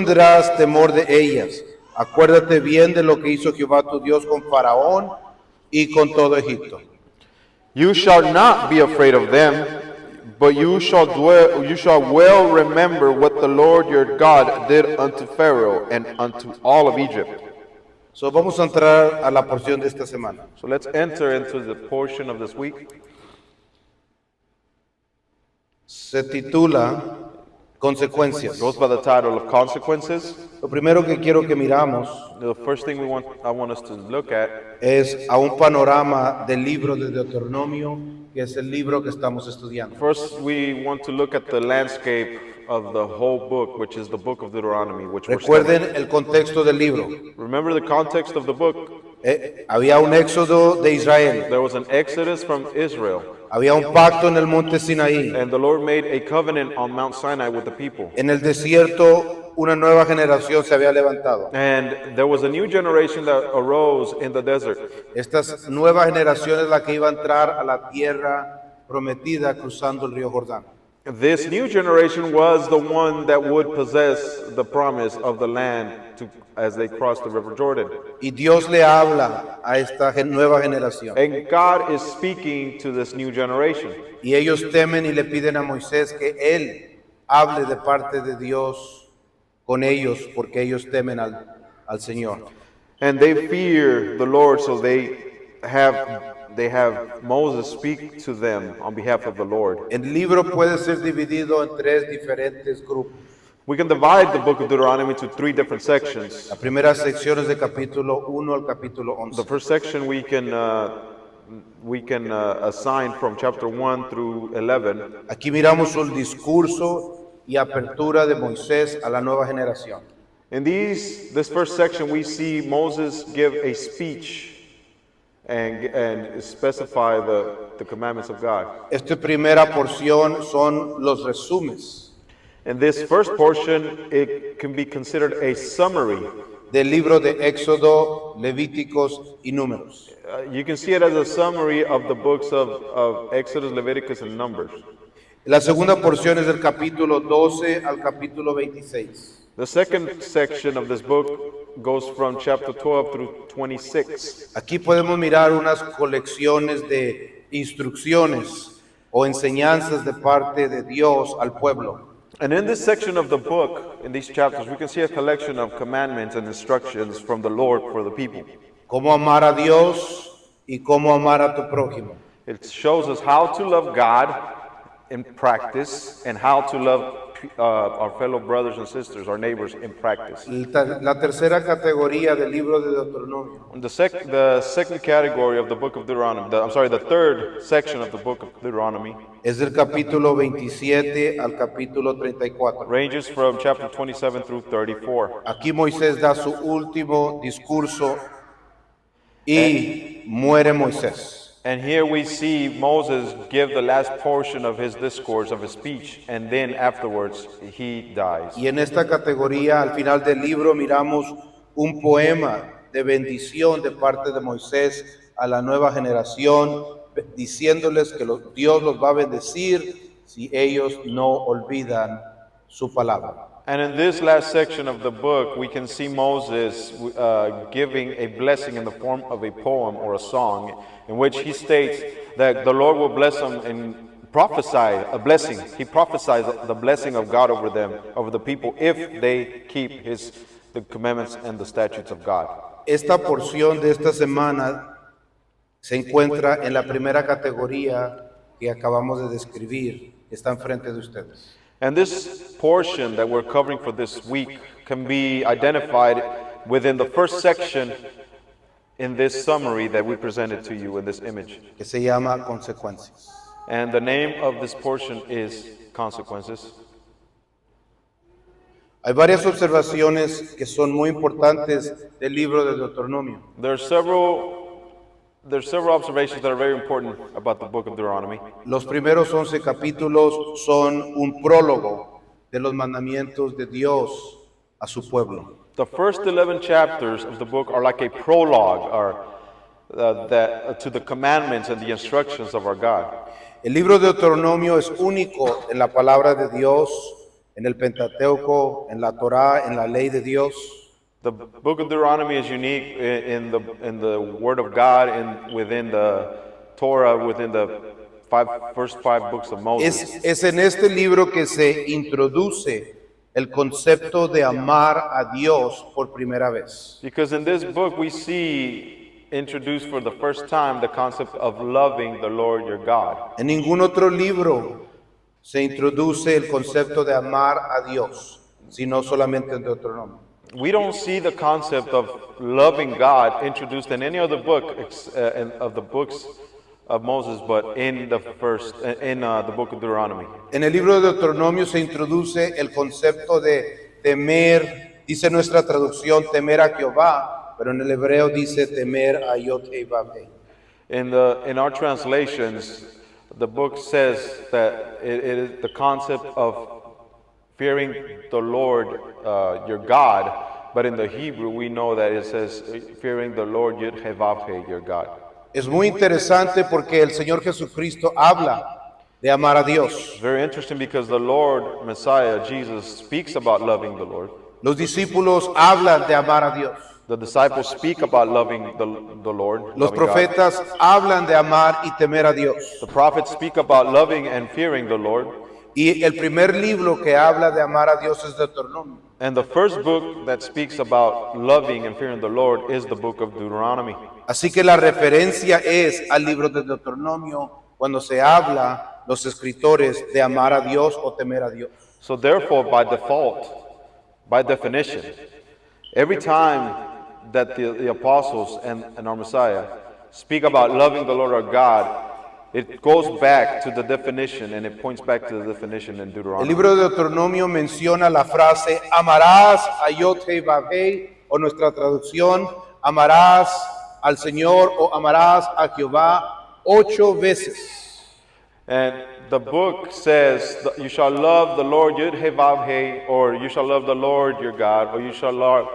tendrás temor de ellas. Acuérdate bien de lo que hizo Jehová tu Dios con Faraón y con todo Egipto. You shall not be afraid of them, but you shall well remember what the Lord your God did unto Pharaoh and unto all of Egypt. So, vamos a entrar a la porción de esta semana. So let's enter into the portion of this week. Se titula Consecuencias. Goes by the title of Consequences. Lo primero que quiero que miramos The first thing I want us to look at es a un panorama del libro de Deuteronomio, que es el libro que estamos estudiando. First, we want to look at the landscape of the whole book, which is the book of Deuteronomy, which we're studying. Recuerden el contexto del libro. Remember the context of the book. Había un éxodo de Israel. There was an exodus from Israel, Había un pacto en el monte Sinaí. and the Lord made a covenant on Mount Sinai with the people. En el desierto, una nueva generación se había levantado. And there was a new generation that arose in the desert. Esta nueva generación es la que iba a entrar a la tierra prometida cruzando el río Jordán. This new generation was the one that would possess the promise of the land as they crossed the River Jordan. Y Dios le habla a esta nueva generación. And God is speaking to this new generation. Y ellos temen y le piden a Moisés que él hable de parte de Dios con ellos, porque ellos temen al Señor. And they fear the Lord, so they have Moses speak to them on behalf of the Lord. El libro puede ser dividido en tres diferentes grupos. We can divide the book of Deuteronomy into three different sections. La primera sección es de capítulo 1 al capítulo The 11. first section we can assign from chapter 1 through 11. Aquí miramos un discurso y apertura de Moisés a la nueva generación. In this first section, we see Moses give a speech and specify the commandments of God. Esta primera porción son los resúmenes In this first portion, it can be considered a summary. del libro de Éxodo, Levíticos y Números. You can see it as a summary of the books of Exodus, Leviticus, and Numbers. La segunda porción es del capítulo 12 al capítulo 26. The second section of this book goes from chapter 12 through 26. Aquí podemos mirar unas colecciones de instrucciones o enseñanzas de parte de Dios al pueblo. And in this section of the book, in these chapters, we can see a collection of commandments and instructions from the Lord for the people. Cómo amar a Dios y cómo amar a tu prójimo. It shows us how to love God in practice and how to love our fellow brothers and sisters, our neighbors, in practice. La tercera categoría del libro de Deuteronomio The second category of the book of Deuteronomy, the third section of the book of Deuteronomy, es del capítulo 27 al capítulo 34. ranges from chapter 27 through 34. Aquí Moisés da su último discurso y muere Moisés. And here we see Moses give the last portion of his discourse, of his speech, and then afterwards he dies. Y en esta categoría, al final del libro, miramos un poema de bendición de parte de Moisés a la nueva generación, diciéndoles que Dios los va a bendecir si ellos no olvidan su palabra. And in this last section of the book, we can see Moses giving a blessing in the form of a poem or a song, in which he states that the Lord will bless them and prophesy a blessing. He prophesies the blessing of God over them, over the people, if they keep the commandments and the statutes of God. Esta porción de esta semana se encuentra en la primera categoría que acabamos de describir, que está enfrente de ustedes. And this portion that we're covering for this week can be identified within the first section in this summary that we presented to you in this image. Que se llama Consecuencias. And the name of this portion is Consequences. Hay varias observaciones que son muy importantes del libro de Deuteronomio. There's several observations that are very important about the book of Deuteronomy. Los primeros 11 capítulos son un prólogo de los mandamientos de Dios a su pueblo. The first 11 chapters of the book are like a prologue to the commandments and the instructions of our God. El libro de Deuteronomio es único en la palabra de Dios en el Pentateuco, en la Torá, en la ley de Dios. The book of Deuteronomy is unique in the Word of God and within the Torah, within the first five books of Moses. Es en este libro que se introduce el concepto de amar a Dios por primera vez. Because in this book we see introduced for the first time the concept of loving the Lord your God. En ningún otro libro se introduce el concepto de amar a Dios, sino solamente en Deuteronomio. We don't see the concept of loving God introduced in any other book of the books of Moses, but in the book of Deuteronomy. En el libro de Deuteronomio se introduce el concepto de temer, dice nuestra traducción, temer a Jehová, pero en el hebreo dice temer a Yod-Heh-Vav-Heh. In our translations, the book says that it is the concept of fearing the Lord your God, but in the Hebrew we know that it says fearing the Lord Yod-Heh-Vav-Heh, your God. Es muy interesante porque el Señor Jesucristo habla de amar a Dios. Very interesting because the Lord, Messiah, Jesus, speaks about loving the Lord. Los discípulos hablan de amar a Dios. The disciples speak about loving the Lord. Los loving God. profetas hablan de amar y temer a Dios. The prophets speak about loving and fearing the Lord. Y el primer libro que habla de amar a Dios es Deuteronomio. And the first book that speaks about loving and fearing the Lord is the book of Deuteronomy. Así que la referencia es al libro de Deuteronomio cuando se habla los escritores de amar a Dios o temer a Dios. So therefore, by default, by definition, every time that the apostles and our Messiah speak about loving the Lord our God, it goes back to the definition and it points back to the definition in El Deuteronomy. libro de Deuteronomio menciona la frase amarás a Yod-Heh-Vav-Heh, o nuestra traducción amarás al Señor o amarás a Jehová 8 veces. And the book says, you shall love the Lord Yod-Heh-Vav-Heh, or you shall love the Lord your God, or you shall love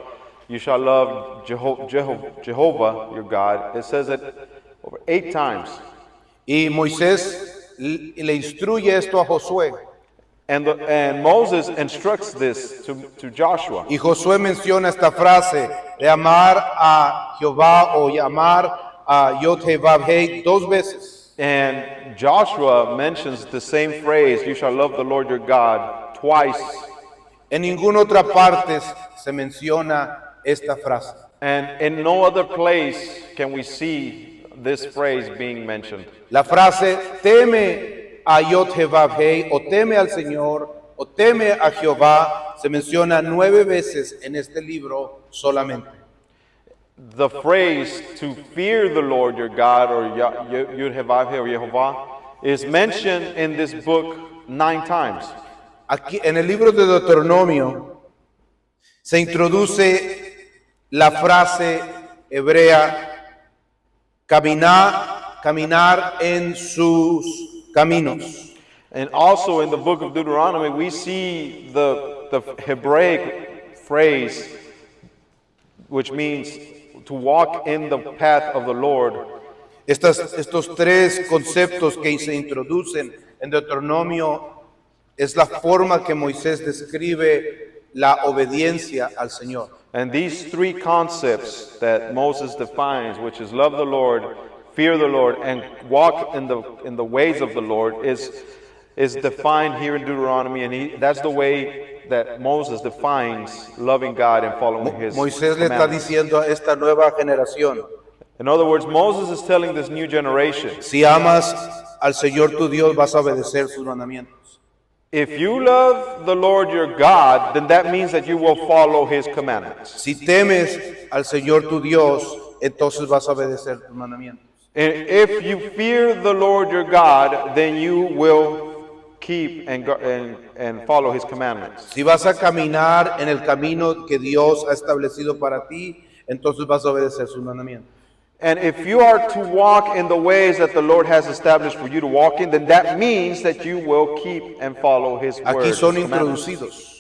Jehovah your God. It says it over 8 times. Y Moisés le instruye esto a Josué. And Moses instructs this to Joshua. Y Josué menciona esta frase de amar a Jehová o llamar a Yod-Heh-Vav-Heh 2 veces. And Joshua mentions the same phrase, you shall love the Lord your God, twice. En ninguna otra parte se menciona esta frase. And in no other place can we see this phrase being mentioned. La frase teme a Yod-Heh-Vav-Heh o teme al Señor o teme a Jehová se menciona 9 veces en este libro solamente. The phrase to fear the Lord your God, or Yod-Heh-Vav-Heh, or Yehovah, is mentioned in this book 9 times. Aquí en el libro de Deuteronomio se introduce la frase hebrea caminar en sus caminos. And also in the book of Deuteronomy, we see the Hebraic phrase, which means to walk in the path of the Lord. Estos 3 conceptos que se introducen en Deuteronomio es la forma que Moisés describe la obediencia al Señor. And these 3 concepts that Moses defines, which is love the Lord, fear the Lord, and walk in the ways of the Lord, is defined here in Deuteronomy, and that's the way that Moses defines loving God and following His Moisés le está commandments. diciendo a esta nueva generación, In other words, Moses is telling this new generation, si amas al Señor tu Dios vas a obedecer sus mandamientos. if you love the Lord your God, then that means that you will follow His commandments. Si temes al Señor tu Dios, entonces vas a obedecer sus mandamientos. And if you fear the Lord your God, then you will keep and follow His commandments. Si vas a caminar en el camino que Dios ha establecido para ti, entonces vas a obedecer sus mandamientos. And if you are to walk in the ways that the Lord has established for you to walk in, then that means that you will keep and follow His Aquí words. son His commandments. introducidos.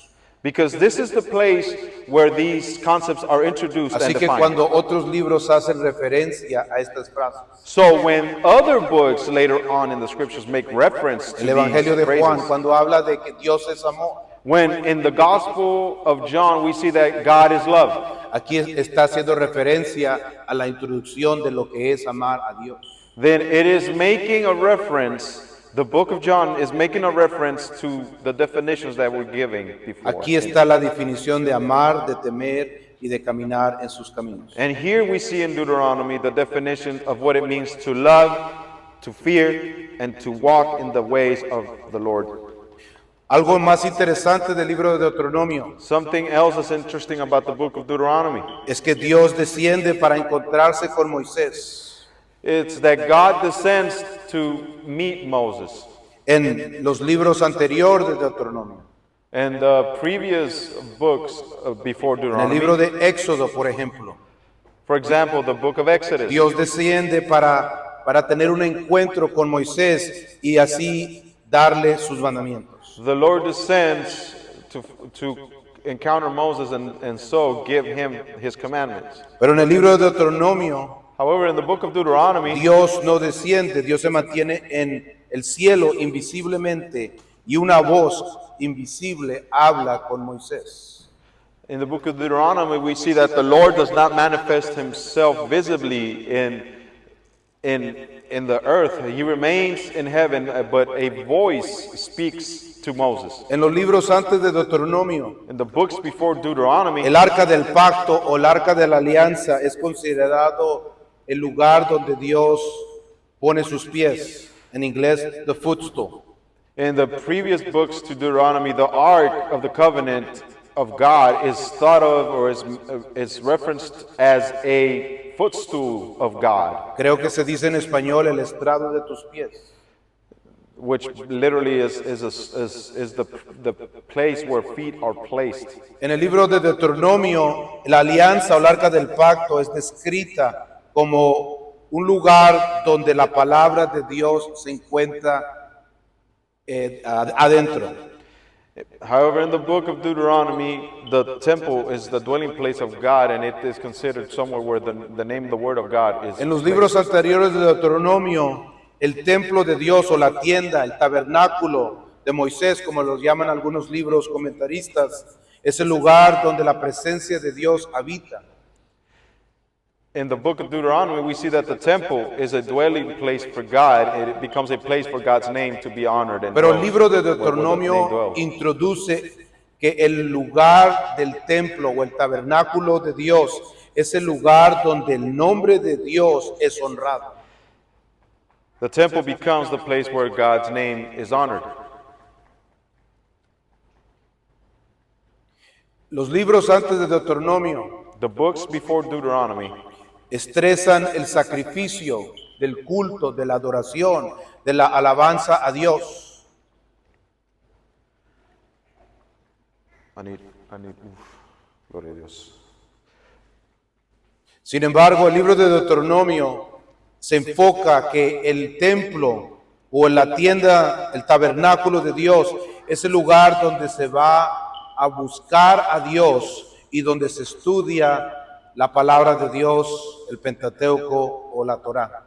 Because this is the place where these concepts are introduced Así and que defined. cuando otros libros hacen referencia a estas frases, So when other books later on in the scriptures make reference to el Evangelio these de Juan, phrases, cuando habla de que Dios es amor, When in the Gospel of John we see that God is love. Aquí está haciendo referencia a la introducción de lo que es amar a Dios. Then it is making a reference, the book of John is making a reference to the definitions that we're giving before. Aquí está la definición de amar, de temer y de caminar en sus caminos. And here we see in Deuteronomy the definition of what it means to love, to fear, and to walk in the ways of the Lord. Algo más interesante del libro de Deuteronomio Something else that's interesting about the book of Deuteronomy. es que Dios desciende para encontrarse con Moisés. It's that God descends to meet Moses. En los libros anteriores de Deuteronomio, And the previous books before en el Deuteronomy, libro de Éxodo, por ejemplo, for example, the book of Exodus, Dios desciende para tener un encuentro con Moisés y así darle sus mandamientos. the Lord descends to encounter Moses and so give him his commandments. Pero en el libro de Deuteronomio, However, in the book of Deuteronomy, Dios no desciende, Dios se mantiene en el cielo invisiblemente y una voz invisible habla con Moisés. in the book of Deuteronomy, we see that the Lord does not manifest himself visibly in the earth. He remains in heaven, but a voice speaks to Moses. En los libros antes de Deuteronomio, In the books before Deuteronomy, el arca del pacto o el arca de la alianza es considerado el lugar donde Dios pone sus pies. En inglés, the footstool. in the previous books to Deuteronomy, the Ark of the Covenant of God is thought of or is referenced as a footstool of God, Creo que se dice en español el estrado de tus pies. which literally is the place where feet are placed. En el libro de Deuteronomio, la alianza o el arca del pacto es descrita como un lugar donde la palabra de Dios se encuentra adentro. However, in the book of Deuteronomy, the temple is the dwelling place of God, and it is considered somewhere where the name, the word of God is. En los libros anteriores de Deuteronomio, el templo de Dios o la tienda, el tabernáculo de Moisés, como los llaman algunos libros comentaristas, es el lugar donde la presencia de Dios habita. In the book of Deuteronomy, we see that the temple is a dwelling place for God. It becomes a place for God's name to be honored. And Pero el dwells, libro de where the name Deuteronomio dwells. introduce que el lugar del templo o el tabernáculo de Dios es el lugar donde el nombre de Dios es honrado. The temple becomes the place where God's name is honored. Los libros antes de Deuteronomio The books before Deuteronomy expresan el sacrificio del culto, de la adoración, de la alabanza a Dios. Gloria a Dios. Sin embargo, el libro de Deuteronomio se enfoca que el templo o la tienda, el tabernáculo de Dios, es el lugar donde se va a buscar a Dios y donde se estudia la palabra de Dios, el Pentateuco o la Torá.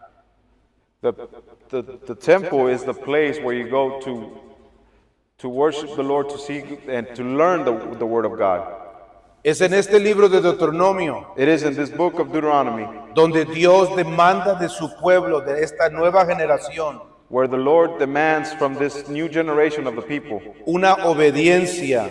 The temple is the place where you go to worship the Lord, to see and to learn the word of God. Es en este libro de Deuteronomio It is in this book of Deuteronomy donde Dios demanda de su pueblo, de esta nueva generación, where the Lord demands from this new generation of the people una obediencia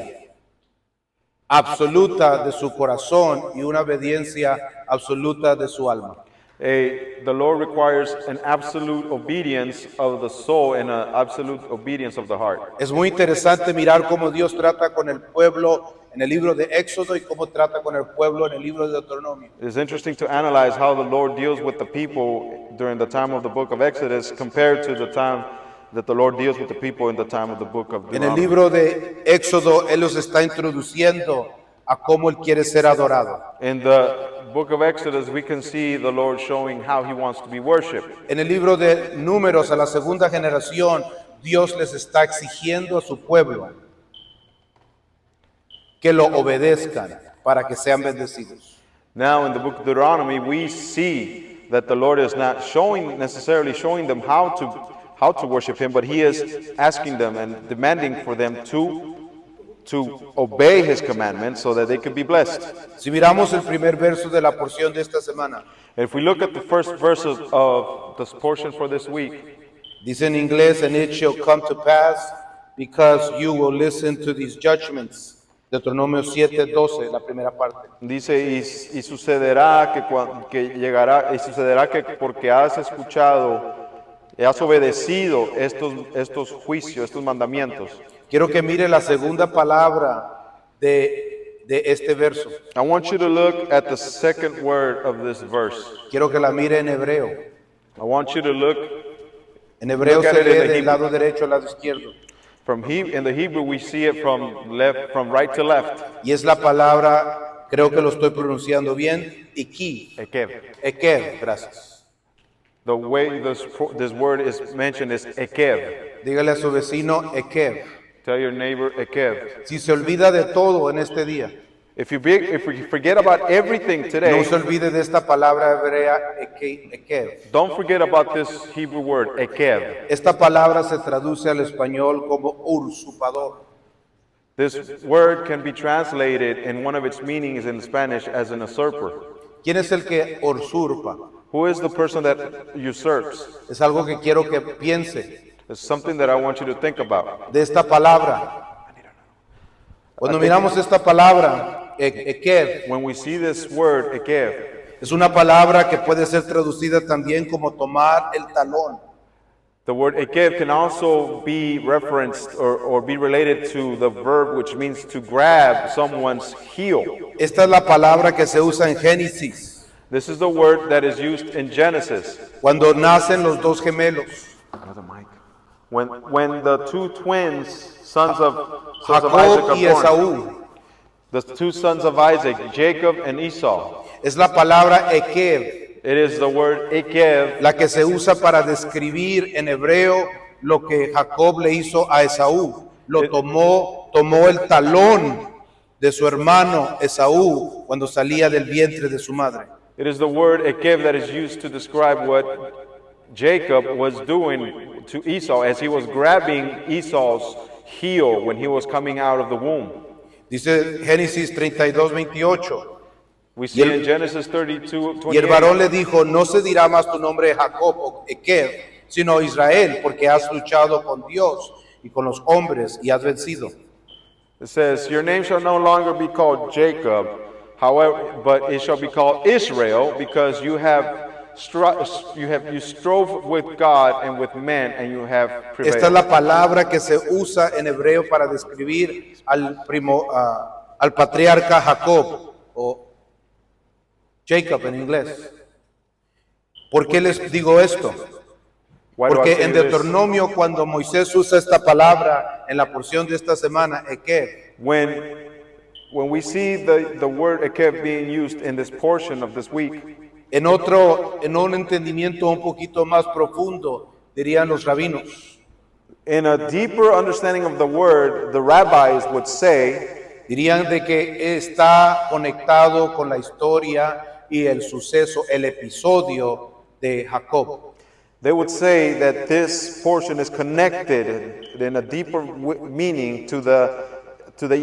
absoluta de su corazón y una obediencia absoluta de su alma. the Lord requires an absolute obedience of the soul and an absolute obedience of the heart. Es muy interesante mirar cómo Dios trata con el pueblo en el libro de Éxodo y cómo trata con el pueblo en el libro de Deuteronomio. It's interesting to analyze how the Lord deals with the people during the time of the book of Exodus compared to the time that the Lord deals with the people in the time of the book of En el Deuteronomy. libro de Éxodo, Él los está introduciendo a cómo Él quiere ser adorado. In the book of Exodus, we can see the Lord showing how he wants to be worshipped. En el libro de Números, a la segunda generación, Dios les está exigiendo a su pueblo que lo obedezcan para que sean bendecidos. Now, in the book of Deuteronomy, we see that the Lord is not necessarily showing them how to worship him, but he is asking them and demanding for them to to obey his commandments so that they could be blessed. Si miramos el primer verso de la porción de esta semana, If we look at the first verses of this portion for this week, dice en inglés, and it shall come to pass because you will listen to these judgments. Deuteronomio 7:12, la primera parte. dice, y sucederá que llegará, y sucederá que porque has escuchado y has obedecido estos juicios, estos mandamientos. Quiero que mire la segunda palabra de este verso. I want you to look at the second word of this verse. Quiero que la mire en hebreo. I want you to look En hebreo Look at se it in lee the del Hebrew. lado derecho al lado izquierdo. in the Hebrew, we see it from right to left. Y es la palabra, creo que lo estoy pronunciando bien, iki. Ekev. Ekev, gracias. The way this word is mentioned is ekev. Dígale a su vecino, Ekev. Tell your neighbor ekev. Si se olvida de todo en este día, If you forget about everything no today, se olvide de esta palabra hebrea, Ekev. don't forget about this Hebrew word ekev. Esta palabra se traduce al español como usurpador. This word can be translated in one of its meanings in Spanish as an usurper. ¿Quién es el que usurpa? Who is the person that usurps? Es algo que quiero que piense It's something that I want you to think about. de esta palabra. Cuando miramos esta palabra, Ekev, When we see this word ekev, es una palabra que puede ser traducida también como tomar el talón. the word ekev can also be referenced or be related to the verb which means to grab someone's heel. Esta es la palabra que se usa en Génesis, This is the word that is used in Genesis. cuando nacen los dos gemelos, When the two twins, sons of Isaac Jacob y are born, Esaú. the two sons of Isaac, Jacob and Esau. Es la palabra Ekev, It is the word ekev la que se usa para describir en hebreo lo que Jacob le hizo a Esaú. Tomó el talón de su hermano Esaú cuando salía del vientre de su madre. It is the word ekev that is used to describe what Jacob was doing to Esau as he was grabbing Esau's heel when he was coming out of the womb. Dice Génesis 32:28. We see in Genesis 32, Y el varón 28, le dijo, no se dirá más tu nombre Jacob o Ekev, sino Israel, porque has luchado con Dios y con los hombres y has vencido. it says, your name shall no longer be called Jacob, however, but it shall be called Israel, because you strove with God and with men, and you have Esta es prevailed. la palabra que se usa en hebreo para describir al patriarca Jacob o Jacob en inglés. ¿Por qué les digo esto? Why do I Porque say en this? Deuteronomio, cuando Moisés usa esta palabra en la porción de esta semana, Ekev, When we see the word ekev being used in this portion of this week, en un entendimiento un poquito más profundo, dirían los rabinos, in a deeper understanding of the word, the rabbis would say dirían de que está conectado con la historia y el suceso, el episodio de Jacob. they would say that this portion is connected in a deeper meaning to the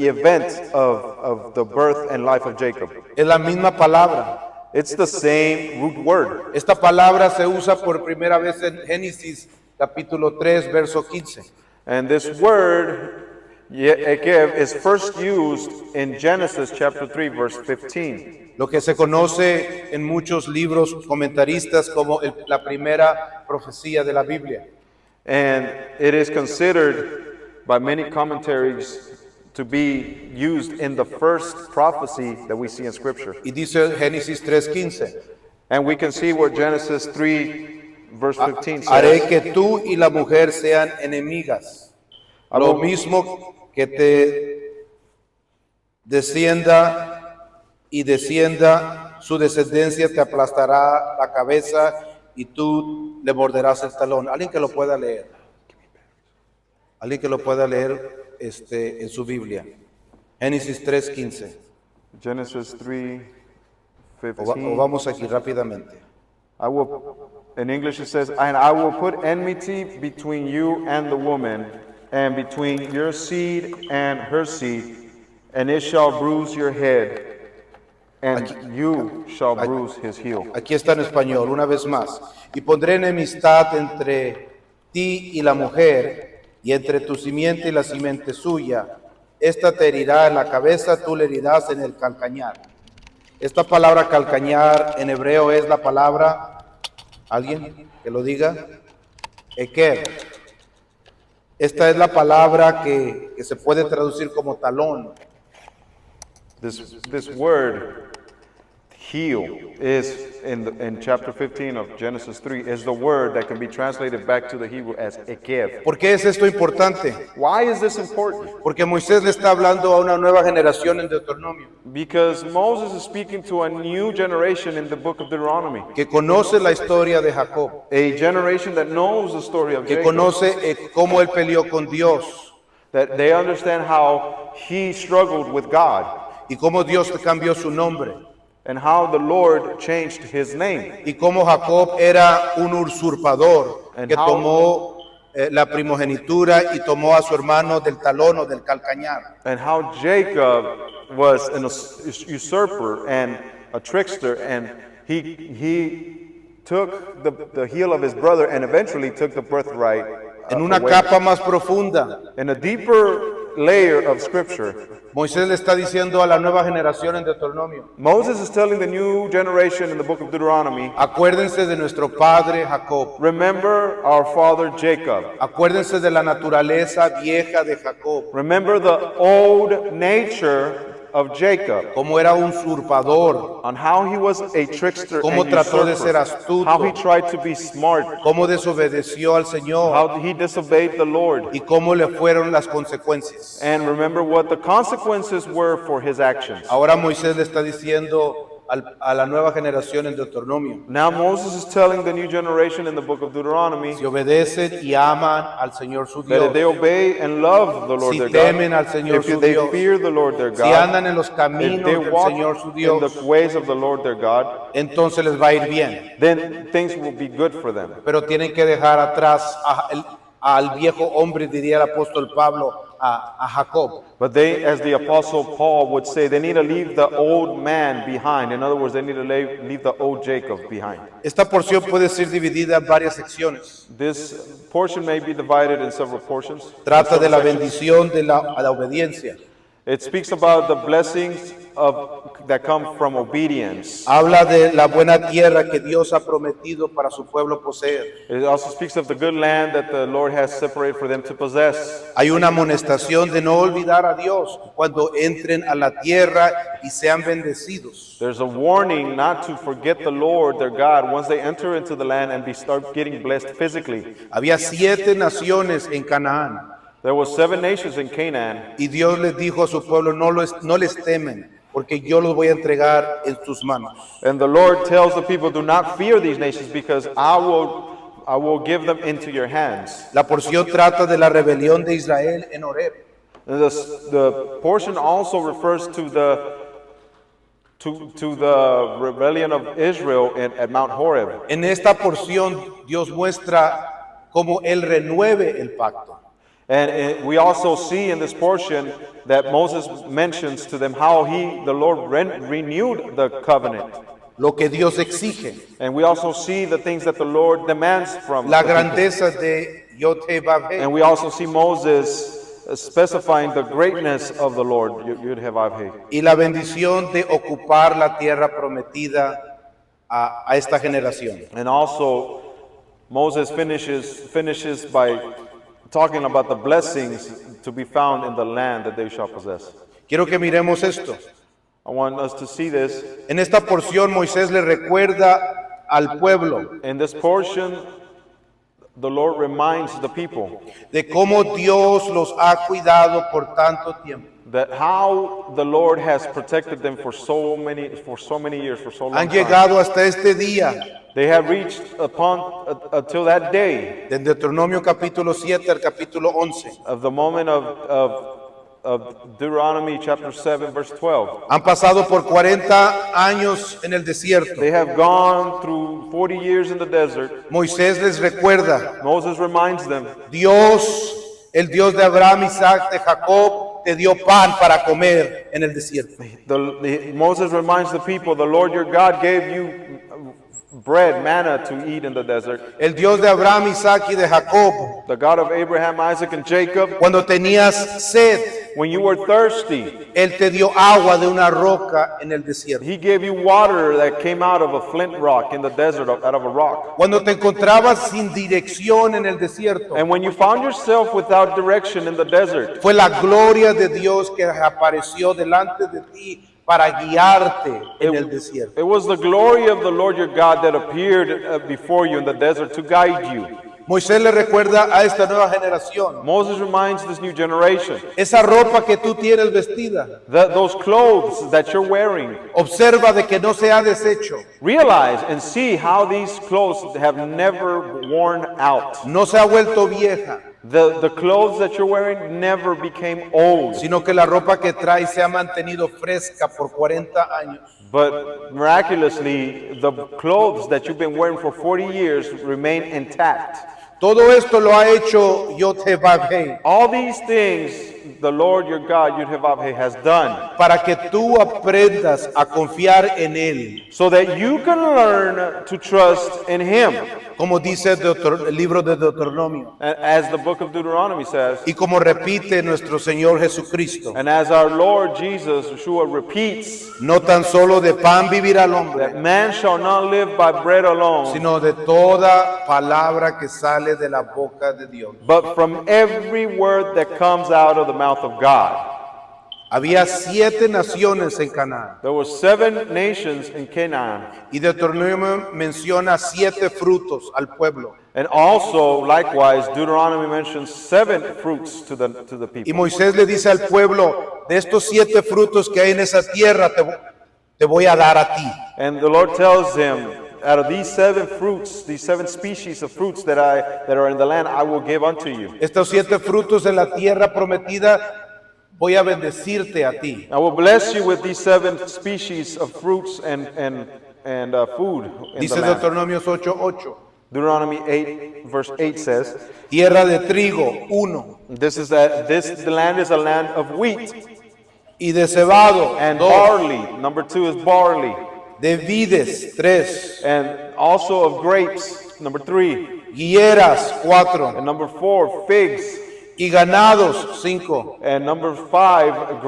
event of the birth and life of Jacob. Es la misma palabra. It's the same root word. Esta palabra se usa por primera vez en Génesis capítulo 3, verso 15. And this word, ekev, is first used in Genesis chapter 3, verse 15. Lo que se conoce en muchos libros comentaristas como la primera profecía de la Biblia. And it is considered by many commentaries to be used in the first prophecy that we see in Scripture. Y dice Génesis 3:15, And we can see where Genesis 3, verse 15 haré says, que tú y la mujer sean enemigas. Lo mismo que te descienda su descendencia te aplastará la cabeza y tú le morderás el talón. Alguien que lo pueda leer. Alguien que lo pueda leer en su Biblia. Génesis 3:15. Genesis 3, O vamos aquí rápidamente. in English it says, and I will put enmity between you and the woman, and between your seed and her seed, and it shall bruise your head, and you shall bruise his heel. Aquí está en español, una vez más. Y pondré enemistad entre ti y la mujer, y entre tu simiente y la simiente suya. Esta te herirá en la cabeza, tú le herirás en el calcañar. Esta palabra calcañar en hebreo es la palabra, ¿alguien que lo diga? Eker. Esta es la palabra que se puede traducir como talón. This word, heel, is in chapter 15 of Genesis 3, is the word that can be translated back to the Hebrew as ekev. ¿Por qué es esto importante? Why is this important? Porque Moisés le está hablando a una nueva generación en Deuteronomio, Because Moses is speaking to a new generation in the book of Deuteronomy. que conoce la historia de Jacob, A generation that knows the story of que Jacob. conoce cómo él peleó con Dios That they understand how he struggled with God y cómo Dios cambió su nombre and how the Lord changed his name. y cómo Jacob era un usurpador And que how- tomó la primogenitura y tomó a su hermano del talón o del calcañar. And how Jacob was an usurper and a trickster, and he took the heel of his brother and eventually took the birthright En una away. capa más profunda, In a deeper layer of scripture, Moisés le está diciendo a la nueva generación en Deuteronomio: Moses is telling the new generation in the book of Deuteronomy, acuérdense de nuestro padre Jacob, remember our father Jacob. acuérdense de la naturaleza vieja de Jacob, Remember the old nature of Jacob, cómo era un usurpador, on how he was a trickster cómo and trató de usurper, ser astuto, how he tried to be smart, cómo desobedeció al Señor how he disobeyed the Lord. y cómo le fueron las consecuencias. And remember what the consequences were for his actions. Ahora Moisés le está diciendo a la nueva generación en Deuteronomio: Now Moses is telling the new generation in the book of Deuteronomy si obedecen y aman al Señor su that if they Dios, obey and love the Lord si their temen al God, Señor if su they Dios, fear the Lord their si God, andan en los if caminos they del walk Señor su in Dios, the ways of the Lord their God, entonces les va a ir bien. then things will be good for them. Pero tienen que dejar atrás al viejo hombre, diría el apóstol Pablo, a Jacob. But they, as the Apostle Paul would say, they need to leave the old man behind. In other words, they need to leave the old Jacob behind. Esta porción puede ser dividida en varias secciones. This portion may be divided in several portions. Trata de la bendición de la obediencia. It speaks about the blessings that come from obedience. Habla de la buena tierra que Dios ha prometido para su pueblo poseer. It also speaks of the good land that the Lord has separated for them to possess. Hay una amonestación de no olvidar a Dios cuando entren a la tierra y sean bendecidos. There's a warning not to forget the Lord, their God, once they enter into the land and start getting blessed physically. Había 7 naciones en Canaán There were 7 nations in Canaan, y Dios les dijo a su pueblo: no les temen, porque yo los voy a entregar en tus manos. and the Lord tells the people, do not fear these nations, because I will give them into your hands. La porción trata de la rebelión de Israel en Horeb. And the portion also refers to the rebellion of Israel at Mount Horeb. En esta porción Dios muestra cómo Él renueve el pacto. And we also see in this portion that Moses mentions to them how the Lord renewed the covenant. Lo que Dios exige. And we also see the things that the Lord demands from La the people. grandeza de Yod-Heh-Vav-Heh. And we also see Moses specifying the greatness of the Lord, Yud-Heh-Vav-Heh. Y la bendición de ocupar la tierra prometida a esta generación. And also Moses finishes by talking about the blessings to be found in the land that they shall possess. Quiero que miremos esto. I want us to see this. En esta porción Moisés le recuerda al pueblo In this portion, the Lord reminds the people de cómo Dios los ha cuidado por tanto tiempo. that how the Lord has protected them for so many years, for so long Han time. llegado hasta este día, They have reached until that day de Deuteronomio capítulo 7 al capítulo 11. of the moment of Deuteronomy chapter 7 verse 12. Han pasado por 40 años en el desierto. They have gone through 40 years in the desert. Moisés les recuerda: Moses reminds them, Dios El Dios de Abraham, Isaac, de Jacob, te dio pan para comer en el desierto. Moses reminds the people, the Lord your God gave you bread, manna to eat in the desert. El Dios de Abraham, Isaac y de Jacob, The God of Abraham, Isaac, and Jacob, cuando tenías sed, when you were thirsty, Él te dio agua de una roca en el desierto. He gave you water that came out of a flint rock in the desert, out of a rock. Cuando te encontrabas sin dirección en el desierto, And when you found yourself without direction in the desert, fue la gloria de Dios que apareció delante de ti para guiarte en el desierto. it was the glory of the Lord your God that appeared before you in the desert to guide you. Moisés le recuerda a esta nueva generación, Moses reminds this new generation, esa ropa que tú tienes vestida, that those clothes that you're wearing, observa de que no se ha deshecho, realize and see how these clothes have never worn out. no se ha vuelto vieja, The clothes that you're wearing never became old, sino que la ropa que traes se ha mantenido fresca por 40 años. but miraculously, the clothes that you've been wearing for 40 years remain intact. Todo esto lo ha hecho Yod-Heh-Vav-Heh All these things the Lord your God, Yud-Heh-Vav-Heh, has done, para que tú aprendas a confiar en Él, so that you can learn to trust in Him. como dice el libro de Deuteronomio, As the book of Deuteronomy says, y como repite nuestro Señor Jesucristo, and as our Lord Jesus, Yeshua, repeats, no tan solo de pan vivirá el hombre, that man shall not live by bread alone, sino de toda palabra que sale de la boca de Dios. but from every word that comes out of the mouth of God. Había 7 naciones en Canaán, There were 7 nations in Canaan, y Deuteronomio menciona 7 frutos al pueblo. and also, likewise, Deuteronomy mentions 7 fruits to the Y people. Moisés le dice al pueblo, de estos 7 frutos que hay en esa tierra, te voy a dar a ti. And the Lord tells him, out of these 7 fruits, these 7 species of fruits that are in the land, I will give unto you. Estos 7 frutos en la tierra prometida, voy a bendecirte a ti. I will bless you with these 7 species of fruits and food in Dice the land. Deuteronomio 8:8. Deuteronomy 8, verse 8 says, Tierra de trigo, 1. the land is a land of wheat Y de cebado, and 2. barley. Number 2 is barley. De vides, 3. And also of grapes. Number 3. Higueras, 4. And number 4, figs. Y ganados, 5. And number 5,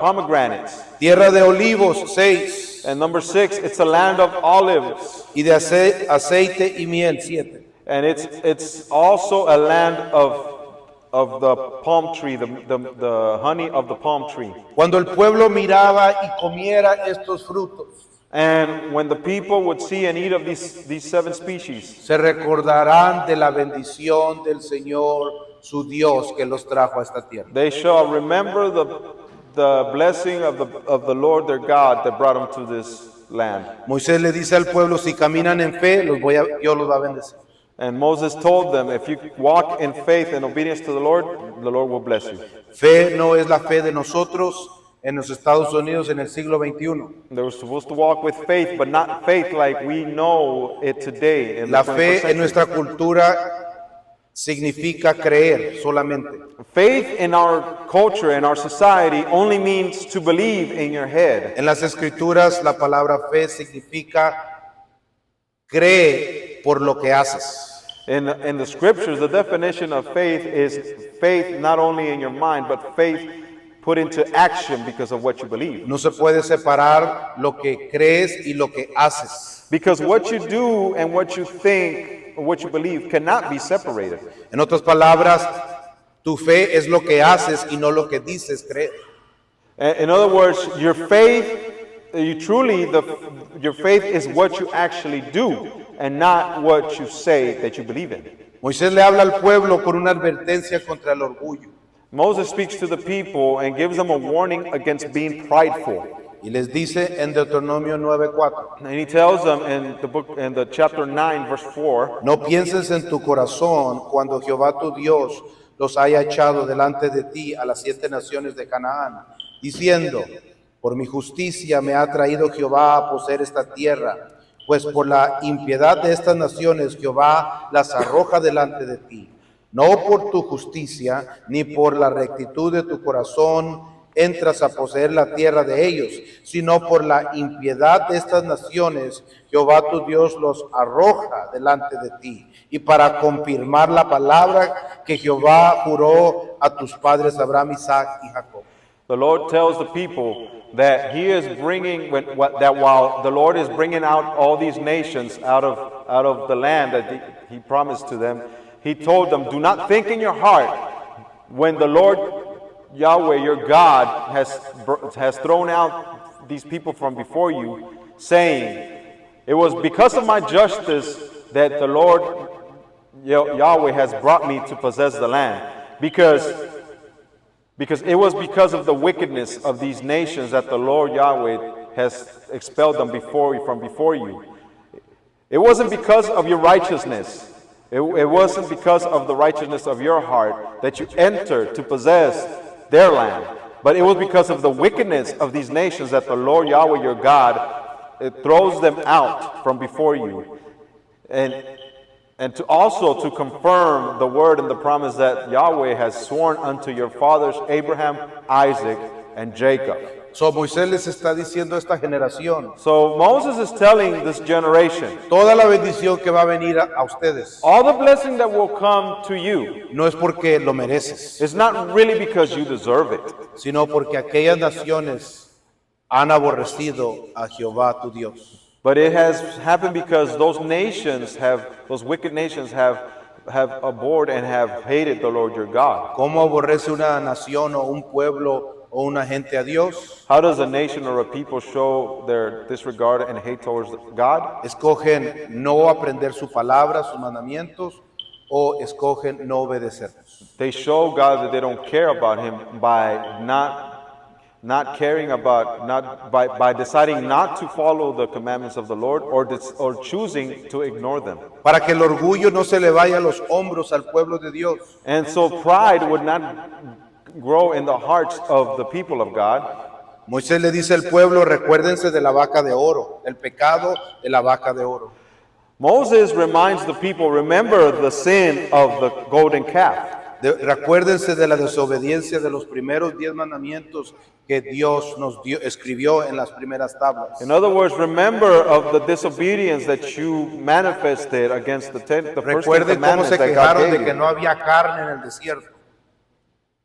pomegranates. Tierra de olivos, 6. And number 6, it's a land of olives. Y de aceite y miel, 7. And it's also a land of the palm tree, the honey of the palm tree. Cuando el pueblo miraba y comiera estos frutos, And when the people would see and eat of these 7 species, se recordarán de la bendición del Señor, su Dios, que los trajo a esta tierra. they shall remember the blessing of the Lord their God that brought them to this land. Moisés le dice al pueblo, si caminan en fe, Dios los va a bendecir. And Moses told them, if you walk in faith and obedience to the Lord will bless you. Fe no es la fe de nosotros en los Estados Unidos en el siglo XXI. They were supposed to walk with faith, but not faith like we know it today. In La the 21st fe en century. nuestra cultura significa creer solamente. Faith in our culture and our society only means to believe in your head. En las Escrituras la palabra fe significa cree por lo que haces. In the scriptures, the definition of faith is faith not only in your mind, but faith put into action because of what you believe. No se puede separar lo que crees y lo que haces. Because what you do and what you think, or what you believe, cannot be separated. En otras palabras, tu fe es lo que haces y no lo que dices creer. In other words, your faith, your faith is what you actually do and not what you say that you believe in. Moisés le habla al pueblo con una advertencia contra el orgullo Moses speaks to the people and gives them a warning against being prideful. y les dice en Deuteronomio 9:4, And he tells them in the chapter 9, verse 4, no pienses en tu corazón cuando Jehová tu Dios los haya echado delante de ti a las 7 naciones de Canaán, diciendo, por mi justicia me ha traído Jehová a poseer esta tierra, pues por la impiedad de estas naciones Jehová las arroja delante de ti. No por tu justicia ni por la rectitud de tu corazón entras a poseer la tierra de ellos, sino por la impiedad de estas naciones, Jehová tu Dios los arroja delante de ti, y para confirmar la palabra que Jehová juró a tus padres Abraham, Isaac y Jacob. The Lord tells the people that He is bringing, that while the Lord is bringing out all these nations out of the land that He promised to them, He told them, do not think in your heart when the Lord Yahweh, your God, has thrown out these people from before you, saying, it was because of my justice that the Lord Yahweh has brought me to possess the land. Because it was because of the wickedness of these nations that the Lord Yahweh has expelled them from before you. It wasn't because of your righteousness. It wasn't because of the righteousness of your heart that you entered to possess their land. But it was because of the wickedness of these nations that the Lord Yahweh your God throws them out from before you. And to also to confirm the word and the promise that Yahweh has sworn unto your fathers Abraham, Isaac, and Jacob. So Moisés les está diciendo a esta generación, So Moses is telling this generation, toda la bendición que va a venir a ustedes all the blessing that will come to you no es porque lo mereces, is not really because you deserve it, sino porque aquellas naciones han aborrecido a Jehová tu Dios. but it has happened because those wicked nations have abhorred and have hated the Lord your God. ¿Cómo aborrece una nación o un pueblo o una gente a Dios? How does a nation or a people show their disregard and hate towards God? Escogen no aprender su palabra, sus mandamientos, o escogen no obedecerlos. They show God that they don't care about Him by not caring about, by deciding not to follow the commandments of the Lord or choosing to ignore them. Para que el orgullo no se le vaya a los hombros al pueblo de Dios. And so pride would not grow in the hearts of the people of God. Moisés le dice al pueblo, recuérdense de la vaca de oro, el pecado de la vaca de oro. Moses reminds the people, remember the sin of the golden calf. Recuérdense de la desobediencia de los primeros 10 mandamientos que Dios nos escribió en las primeras tablas. In other words, remember of the disobedience that you manifested against the first 10 Recuerden cómo commandments se that God quejaron gave de you. que no había carne en el desierto.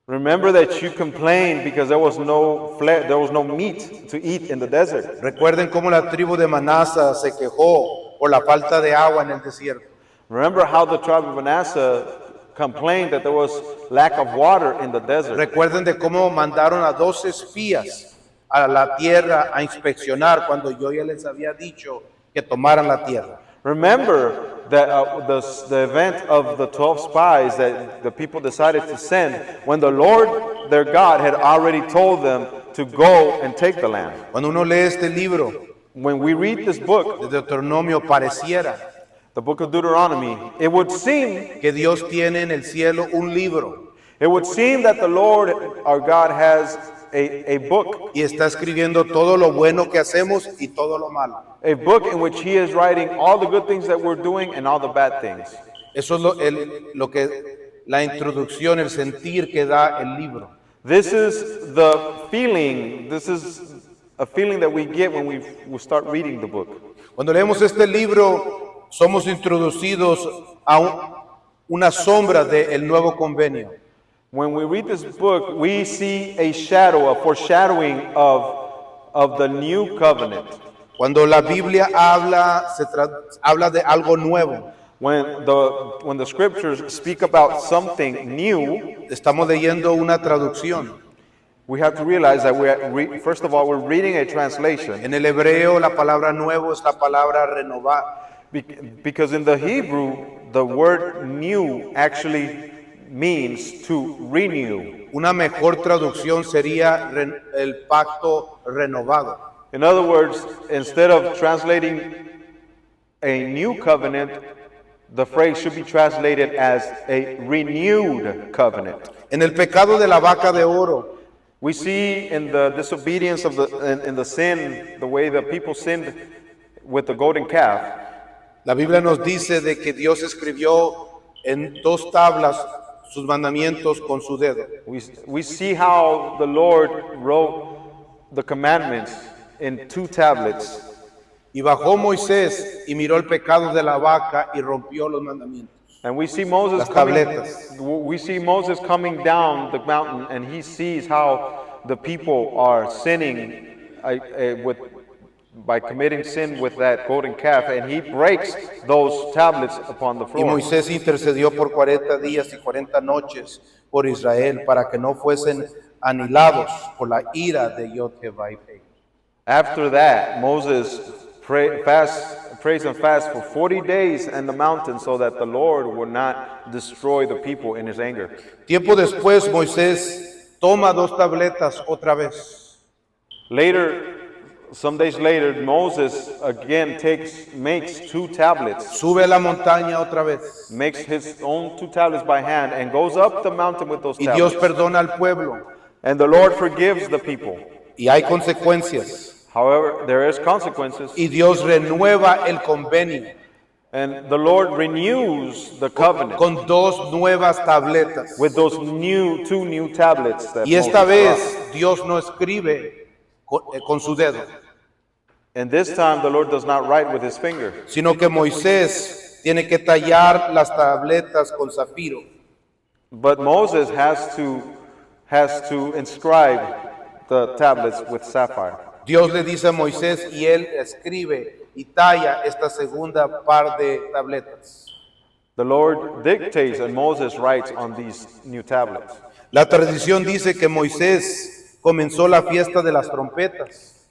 Remember that you complained because there was no meat to eat in the desert. Recuerden cómo la tribu de Manasa se quejó por la falta de agua en el desierto. Remember how the tribe of Manasseh complained that there was lack of water in the desert. Recuerden de cómo mandaron a 2 espías a la tierra a inspeccionar cuando yo ya les había dicho que tomaran la tierra. Remember that the event of the 12 spies that the people decided to send when the Lord, their God, had already told them to go and take the land. Cuando uno lee este libro When we read this book, de Deuteronomio, pareciera the book of Deuteronomy, it would seem que Dios tiene en el cielo un libro that the Lord, our God, has a book. y está escribiendo todo lo bueno que hacemos y todo lo malo. A book in which He is writing all the good things that we're doing and all the bad things. Eso es lo que la introducción, el sentir que da el libro. This is the feeling, this is a feeling that we get when we start reading the book. Cuando leemos este libro, somos introducidos a una sombra del nuevo convenio. When we read this book, we see a shadow, a foreshadowing of the new covenant. Cuando la Biblia habla de algo nuevo, When the scriptures speak about something new, estamos leyendo una traducción. we have to realize that first of all, we're reading a translation. En el hebreo la palabra nuevo es la palabra renovar. Because in the Hebrew, the word new actually means to renew. Una mejor traducción sería el pacto renovado. In other words, instead of translating a new covenant, the phrase should be translated as a renewed covenant. En el pecado de la vaca de oro, We see in the disobedience of in the sin, the way the people sinned with the golden calf, la Biblia nos dice de que Dios escribió en 2 tablas sus mandamientos con su dedo. We see how the Lord wrote the commandments in 2 tablets. Y bajó Moisés y miró el pecado de la vaca y rompió los mandamientos. And we see Moses Las tabletas. coming down the mountain, and he sees how the people are sinning by committing sin with that golden calf, and he breaks those tablets upon the Y floor. Moisés intercedió por 40 días y 40 noches por Israel para que no fuesen aniquilados por la ira de Jehová. After that, Moses prays and fasts for 40 days in the mountain so that the Lord would not destroy the people in his anger. Tiempo después Moisés toma 2 tabletas otra vez. Later, some days later, Moses again makes 2 tablets, Sube a la montaña otra vez. makes his own 2 tablets by hand, and goes up the mountain with those Y Dios tablets. perdona al pueblo. And the Lord forgives the people. Y hay consecuencias. However, there is consequences, Y Dios renueva el convenio and the Lord renews the covenant con 2 nuevas tabletas. with those 2 new tablets that Y esta Moses vez brought. Dios no escribe con su dedo, And this time the Lord does not write with his finger, sino que Moisés tiene que tallar las tabletas con zafiro. but Moses has to inscribe the tablets with sapphire. Dios le dice a Moisés y él escribe y talla esta segunda par de tabletas. The Lord dictates and Moses writes on these new tablets. La tradición dice que Moisés comenzó la fiesta de las trompetas.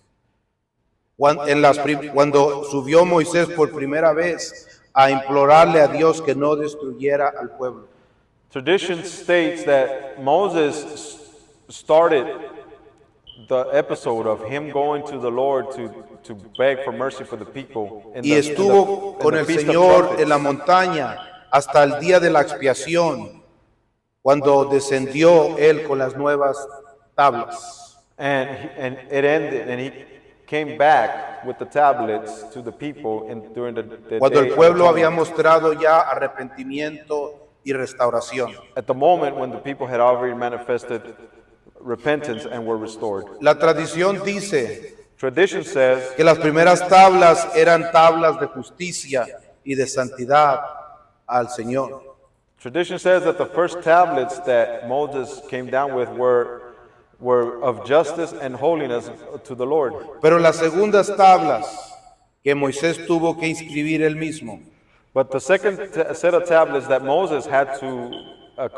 Cuando subió Moisés por primera vez a implorarle a Dios que no destruyera al pueblo. Tradition states that Moses started the episode of him going to the Lord to beg for mercy for the people in Y estuvo con el Feast of Señor Trumpets. en la montaña hasta el día de la expiación, cuando descendió él con las nuevas tablas. And it ended, and he came back with the tablets to the people during the Cuando day el of pueblo atonement. había mostrado ya arrepentimiento y restauración. At the moment when the people had already manifested repentance and were restored. La tradición dice Tradition says que las primeras tablas eran tablas de justicia y de santidad al Señor. that the first tablets that Moses came down with were of justice and holiness to the Lord. Pero las segundas tablas que Moisés tuvo que inscribir él mismo But the second set of tablets that Moses had to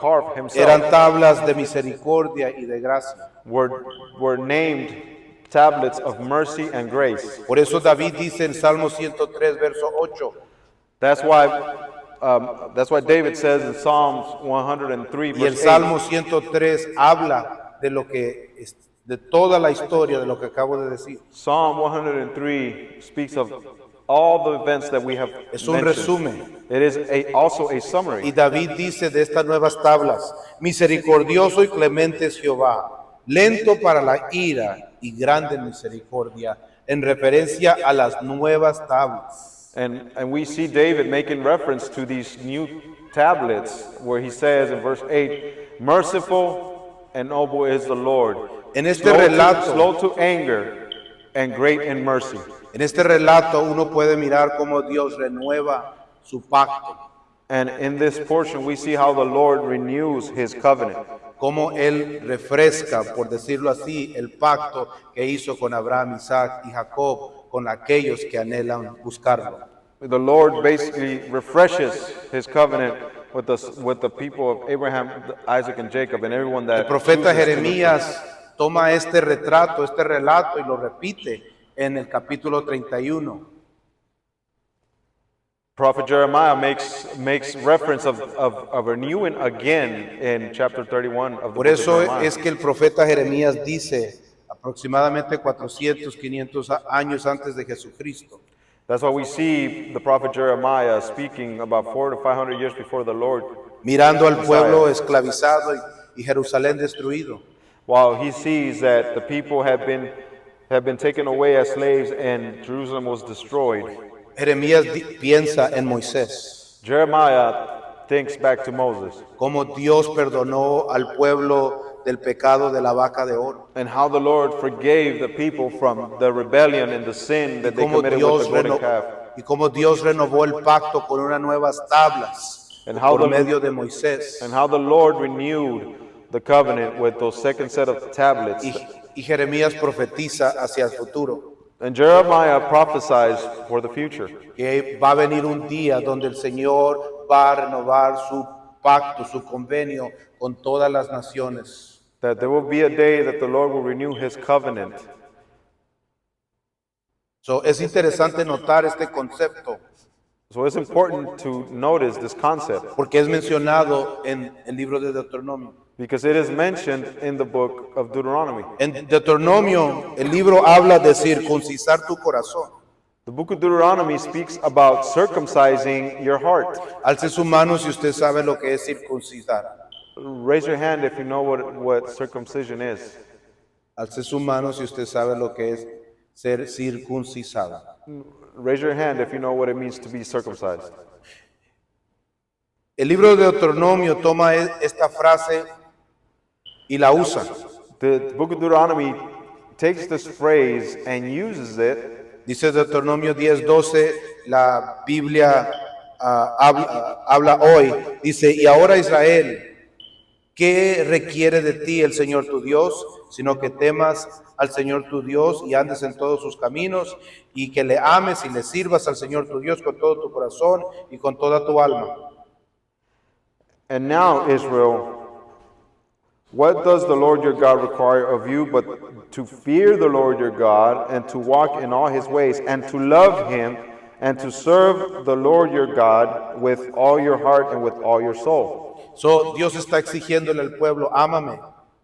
carve eran himself tablas de misericordia y de gracia. were named tablets of mercy and grace. Por eso David dice en Salmo 103, verso 8, That's why David says in Psalms 103 y el verse 8, Salmo 103 habla de lo que de toda la historia de lo que acabo de decir. Psalm 103 speaks of all the events that we have Es un mentioned. resumen. It is also a Y summary. David dice de estas nuevas tablas, misericordioso y clemente es Jehová, lento para la ira y grande en misericordia, en referencia a las nuevas tablas. And we see David making reference to these new tablets where he says in verse 8, merciful and noble is the Lord, En este slow relato, to anger and great in mercy. en este relato uno puede mirar cómo Dios renueva su pacto, And in this portion we see how the Lord renews his covenant. cómo Él refresca, por decirlo así, el pacto que hizo con Abraham, Isaac y Jacob, con aquellos que anhelan buscarlo. The Lord basically refreshes his covenant with the people of Abraham, Isaac, and Jacob, and everyone that El profeta chooses to look Jeremías toma este retrato, este relato y lo repite en el capítulo 31. Prophet Jeremiah makes reference of renewing again in chapter 31 of the Por book of eso Jeremiah. es que el profeta Jeremías dice, aproximadamente 400, 500 años antes de Jesucristo, That's why we see the prophet Jeremiah speaking about 400 to 500 years before the Lord, mirando al pueblo esclavizado y Jerusalén destruido. while he sees that the people have been taken away as slaves and Jerusalem was destroyed. Jeremías piensa en Moisés. Jeremiah thinks back to Moses cómo Dios perdonó al pueblo del pecado de la vaca de oro, and how the Lord forgave the people from the rebellion and the sin that they cómo committed with Dios, the golden reno- calf. y cómo Dios renovó el pacto con unas nuevas tablas And how por the- medio de Moisés. And how the Lord renewed the covenant with those second set of tablets. Y Jeremías profetiza hacia el futuro, And Jeremiah prophesies for the future, que va a venir un día donde el Señor va a renovar su pacto, su convenio con todas las naciones. that there will be a day that the Lord will renew his covenant. So, es interesante notar este concepto So it's important to notice this concept porque es mencionado en el libro de Deuteronomio. because it is mentioned in the book of Deuteronomy. En Deuteronomio, el libro habla de circuncisar tu corazón. The book of Deuteronomy speaks about circumcising your heart. Alce su mano si usted sabe lo que es circuncidar. Raise your hand if you know what circumcision is. Alce su mano si usted sabe lo que es ser circuncisado. Raise your hand if you know what it means to be circumcised. El libro de Deuteronomio toma esta frase y la usa. The book of Deuteronomy takes this phrase and uses it. Dice Deuteronomio 10:12, la Biblia habla hoy. Dice, y ahora Israel, ¿qué requiere de ti el Señor tu Dios? Sino que temas al Señor tu Dios y andes en todos sus caminos y que le ames y le sirvas al Señor tu Dios con todo tu corazón y con toda tu alma. And now, Israel, what does the Lord your God require of you but to fear the Lord your God and to walk in all his ways and to love him and to serve the Lord your God with all your heart and with all your soul? So, Dios está exigiéndole al pueblo, ámame,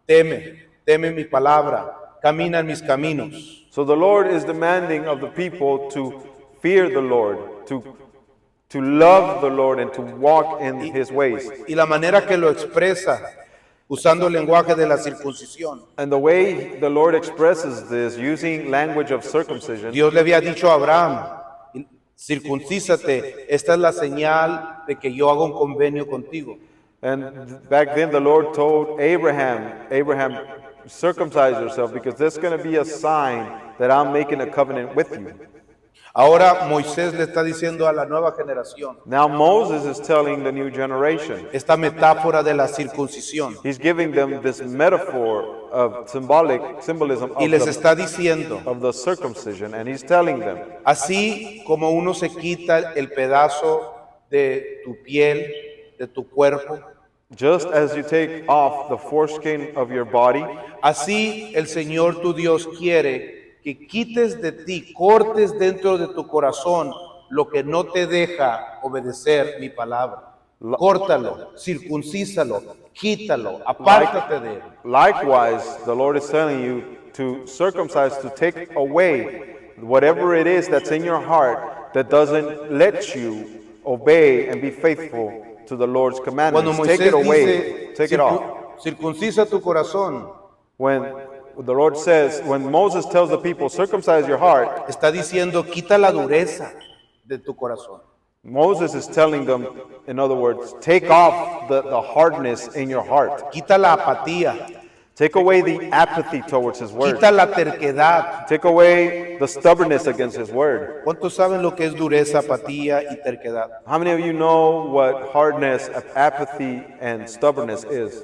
teme mi palabra, camina en mis caminos. So the Lord is demanding of the people to fear the Lord, to love the Lord and to walk in his ways. Y la manera que lo expresa, usando el lenguaje de la circuncisión. And the way the Lord expresses this using language of circumcision, Dios le había dicho a Abraham, circuncízate, esta es la señal de que yo hago un convenio contigo. and back then the Lord told Abraham, circumcise yourself because there's going to be a sign that I'm making a covenant with you. Ahora Moisés le está diciendo a la nueva generación Now Moses is telling the new generation, esta metáfora de la circuncisión he's giving them this metaphor of symbolism y les está diciendo, of the circumcision, and he's telling them, así como uno se quita el pedazo de tu piel, de tu cuerpo, just as you take off the foreskin of your body, así el Señor tu Dios quiere que quites de ti, cortes dentro de tu corazón lo que no te deja obedecer mi palabra. Córtalo, circuncísalo, quítalo, apártate de él. likewise, the Lord is telling you to circumcise, to take away whatever it is that's in your heart that doesn't let you obey and be faithful to the Lord's Cuando commandments. Take Moisés it away, dice, take it off. circuncisa tu corazón, When the Lord says, when Moses tells the people, circumcise your heart, está diciendo, quita la dureza de tu corazón. Moses is telling them, in other words, take off the hardness in your heart. Quita la apatía, Take away the apathy towards His word. quita la terquedad. Take away the stubbornness against His word. ¿Cuántos saben lo que es dureza, apatía y terquedad? How many of you know what hardness, apathy, and stubbornness is?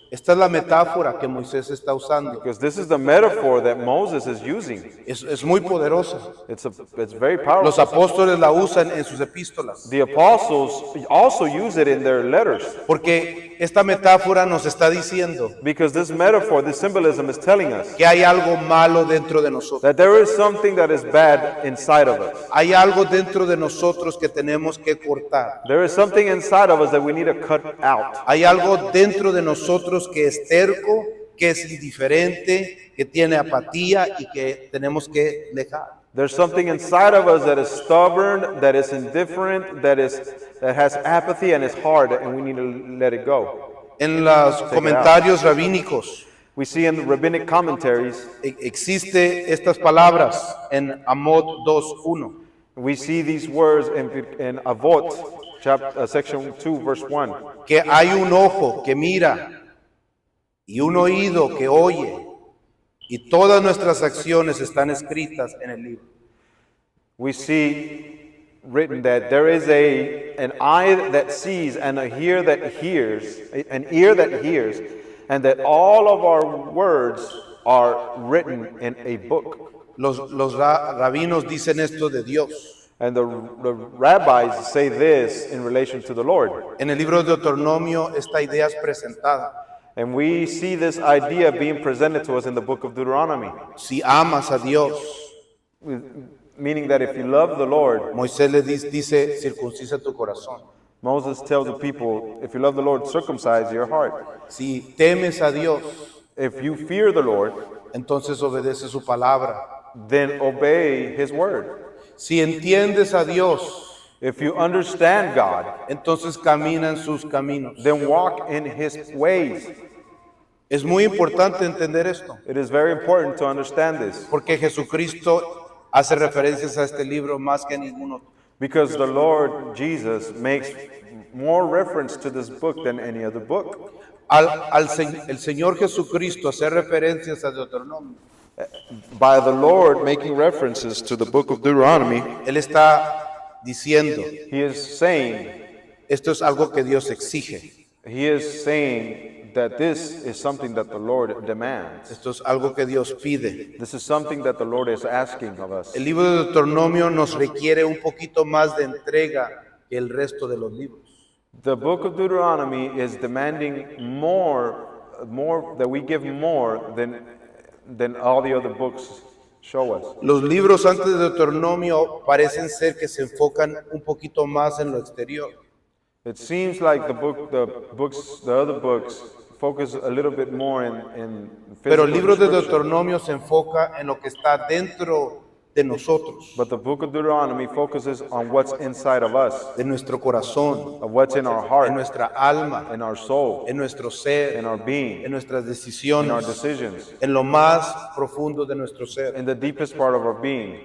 Esta es la metáfora que Moisés está usando. Because this is the metaphor that Moses is using. Es muy poderosa. It's very Los powerful. apóstoles la usan en sus epístolas. The apostles also use it in their letters. Porque esta metáfora nos está diciendo Because this metaphor, this symbolism is telling us que hay algo malo dentro de nosotros. that there is something that is bad inside of us. Hay algo dentro de nosotros que tenemos que cortar. There is something inside of us that we need to cut out. Hay algo dentro de nosotros que es terco, que es indiferente, que tiene apatía y que tenemos que dejar. There's something inside of us that is stubborn, that is indifferent, that has apathy and is hard, and we need to let it go. En los comentarios rabínicos We see in the rabbinic commentaries, existe estas palabras en Amot 2:1. we see these words in Avot section 2, verse 1. que hay un ojo que mira y un oído que oye, y todas nuestras acciones están escritas en el libro. We see written that there is an eye that sees and a ear that hears, and that all of our words are written in a book. Los rabinos dicen esto de Dios. And the rabbis say this in relation to the Lord. En el libro de Deuteronomio esta idea es presentada. And we see this idea being presented to us in the book of Deuteronomy. Si amas a Dios, Meaning that if you love the Lord, Moisés le dice, circuncisa tu corazón. Moses tells the people, if you love the Lord, circumcise your heart. Si temes a Dios, If you fear the Lord, entonces obedece su palabra. then obey His word. Si entiendes a Dios, If you understand God, entonces camina en sus caminos. then walk in His ways. Es muy importante entender esto, It is very important to understand this, porque Jesucristo hace referencias a este libro más que a ningún otro. because the Lord Jesus makes more reference to this book than any other book. El Señor Jesucristo hacer referencias a Deuteronomio, By the Lord making references to the book of Deuteronomy, Él está diciendo, He is saying, esto es algo que Dios exige, that this is something that the Lord demands. esto es algo que Dios pide. This is something that the Lord is asking of us. El libro de Deuteronomio nos requiere un poquito más de entrega que el resto de los libros. The book of Deuteronomy is demanding more that we give more than all the other books show us. Los libros antes de Deuteronomio parecen ser que se enfocan un poquito más en lo exterior. It seems like the other books focus a little bit more in Pero el physical libro de description. Deuteronomio se enfoca en lo que está dentro de nosotros, But the book of Deuteronomy focuses on what's inside of us, de nuestro corazón, of what's in our en heart, nuestra alma, in our soul, en nuestro ser, in our being, en nuestras in our decisiones, decisions, en lo más profundo de nuestro ser. in the deepest part of our being.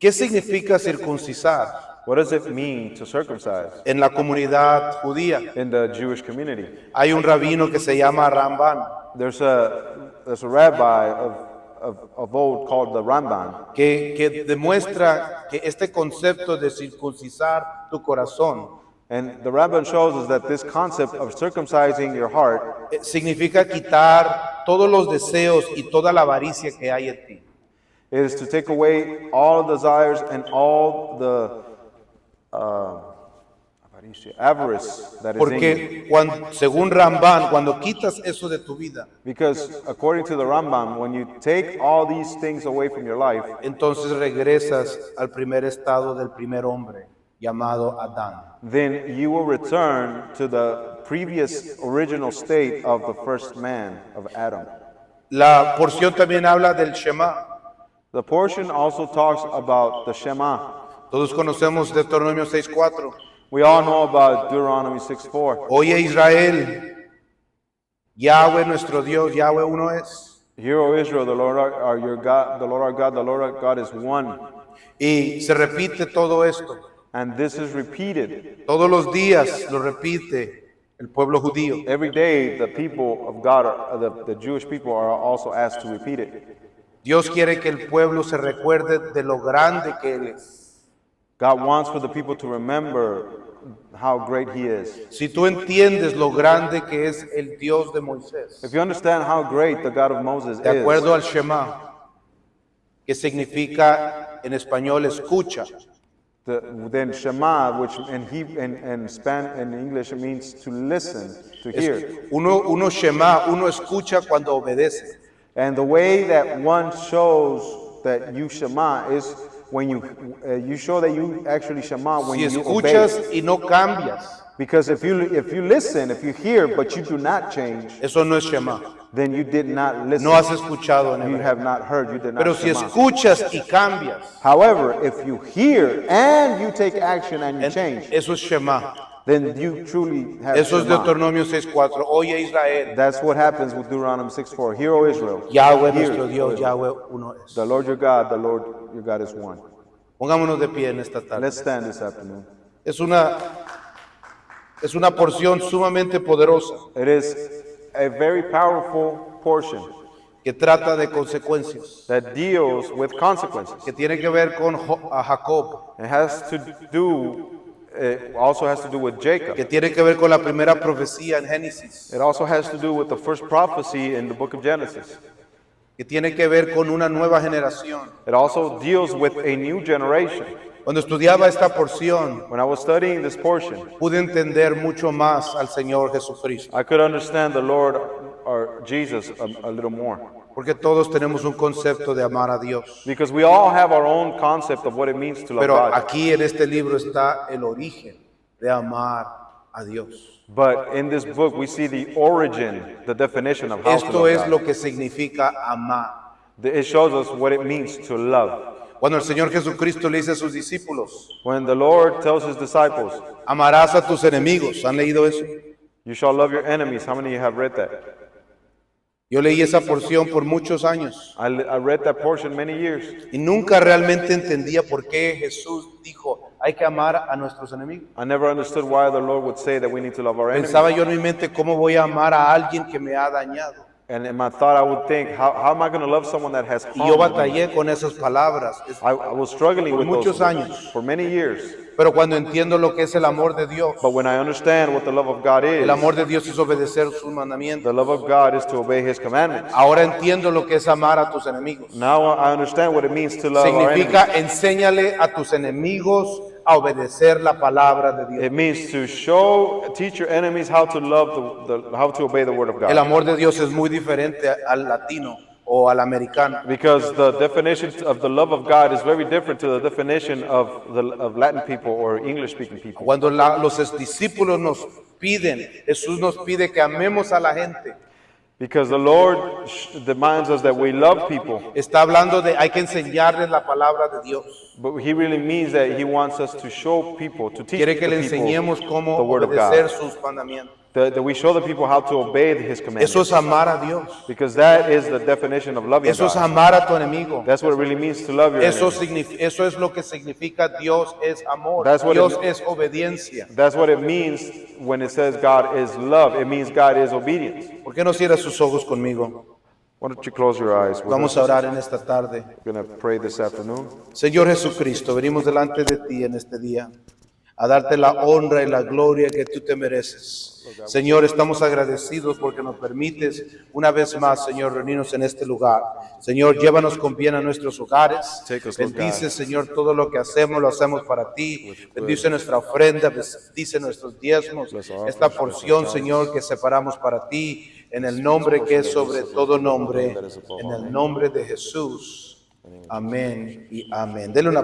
¿Qué significa circuncisar What does it mean to circumcise en la comunidad judía? in the Jewish community? Hay un rabino que se llama Ramban, There's a rabbi of old called the Ramban que demuestra que este concepto de circuncisar tu corazón And the Ramban shows us that this concept of circumcising your heart significa quitar todos los deseos y toda la avaricia que hay en ti. is to take away all desires and all the avarice that is in you. Porque según Ramban, cuando quitas eso de tu vida, Because according to the Rambam, when you take all these things away from your life, entonces regresas al primer estado del primer hombre, llamado Adán. then you will return to the previous original state of the first man, of Adam. La porción también habla del Shema. The portion also talks about the Shema. Todos conocemos Deuteronomio 6:4. We all know about Deuteronomy 6:4. Oye Israel, Yahweh nuestro Dios, Yahweh uno es. Hear, O Israel, the Lord our God, the Lord our God is one. Y se repite todo esto. And this is repeated. Todos los días lo repite el pueblo judío. Every day, the people of God, the Jewish people, are also asked to repeat it. Dios quiere que el pueblo se recuerde de lo grande que Él es. God wants for the people to remember how great He is. Si tú entiendes lo grande que es el Dios de Moisés, If you understand how great the God of Moses de acuerdo is, al Shema, que significa en español escucha, then Shema, which in English it means to listen, to hear. uno Shema, uno escucha cuando obedece. And the way that one shows that you Shema is when you show that you actually Shema when Si you escuchas obey. y no cambias, Because if you listen, if you hear, but you do not change, eso no es Shema. then you did not listen. No has escuchado en You hebreo. have not heard. You did not Pero si Shema. escuchas y cambias, However, if you hear and you take action and you change, eso es Shema. then you truly have Eso es Shema. Deuteronomio 6:4. Oye Israel, That's what happens with Deuteronomy 6:4. Hear, O Israel, Yahweh hear, nuestro O Dios, Israel. Yahweh uno es. The Lord your God is one. Pongámonos de pie en esta tarde. Let's stand this afternoon. Es una porción sumamente poderosa It is a very powerful portion que trata de consecuencias, that deals with consequences. que tiene que ver con a Jacob, It has to do, it also has to do with Jacob. que tiene que ver con la primera profecía en Génesis, It also has to do with the first prophecy in the book of Genesis. que tiene que ver con una nueva generación. It also deals with a new generation. Cuando estudiaba esta porción, When I was studying this portion, pude entender mucho más al Señor Jesucristo, I could understand the Lord or Jesus a little more. porque todos tenemos un concepto de amar a Dios. Because we all have our own concept of what it means to love Pero God. aquí en este libro está el origen de amar a Dios. But in this book, we see the origin, the definition of how to Esto love es God. lo que significa amar. It shows us what it means to love. Cuando el Señor Jesucristo le dice a sus discípulos, When the Lord tells his disciples, amarás a tus enemigos. ¿Han leído eso? you shall love your enemies. How many of you have read that? Yo leí esa porción por muchos años I read that portion many years. y nunca realmente entendía por qué Jesús dijo, hay que amar a nuestros enemigos. I never understood why the Lord would say that we need to love our enemies. Pensaba yo en mi mente, ¿cómo voy a amar a alguien que me ha dañado? And in my thought, I would think, how am I going to love someone that has Y yo harmed me? batallé con esas palabras. I was struggling Por with muchos those años. for many years. Pero cuando entiendo lo que es el amor de Dios, But when I understand what the love of God is, el amor de Dios es obedecer sus mandamientos. the love of God is to obey His commandments. Ahora entiendo lo que es amar a tus enemigos. Now I understand what it means to love our enemies. Significa enséñale a tus enemigos a obedecer la palabra de Dios. It means to teach your enemies how to love how to obey the word of El God. amor de Dios es muy diferente al latino o al americano. Because the definition of the love of God is very different to the definition of Latin people or English-speaking people. Cuando los discípulos nos piden, Jesús nos pide que amemos a la gente. Because the Lord demands us that we love people, Está hablando de hay que enseñarles la palabra de Dios. but He really means that He wants us to show people, to teach Quiere que le the people enseñemos cómo the word of obedecer God. sus mandamientos. That we show the people how to obey His commandments. Eso es amar a Dios. Because that is the definition of loving Eso es God. amar a tu enemigo. That's what it really means to love your Eso enemies. eso es lo que significa Dios es amor. That's what Dios it- es obediencia. That's what it means when it says God is love. It means God is obedience. ¿Por qué no cierras sus ojos conmigo? Why don't you close your eyes? We're Vamos a orar en esta tarde. going to pray this afternoon. Señor Jesucristo, venimos delante de ti en este día a darte la honra y la gloria que tú te mereces. Señor, estamos agradecidos porque nos permites una vez más, Señor, reunirnos en este lugar. Señor, llévanos con bien a nuestros hogares. Take us, Lord Bendice, God. Señor, todo lo que hacemos, lo hacemos para ti. Bendice nuestra ofrenda, bendice nuestros diezmos. Esta porción, Señor, que separamos para ti, en el nombre que es sobre todo nombre, en el nombre de Jesús. Amén y amén. Denle una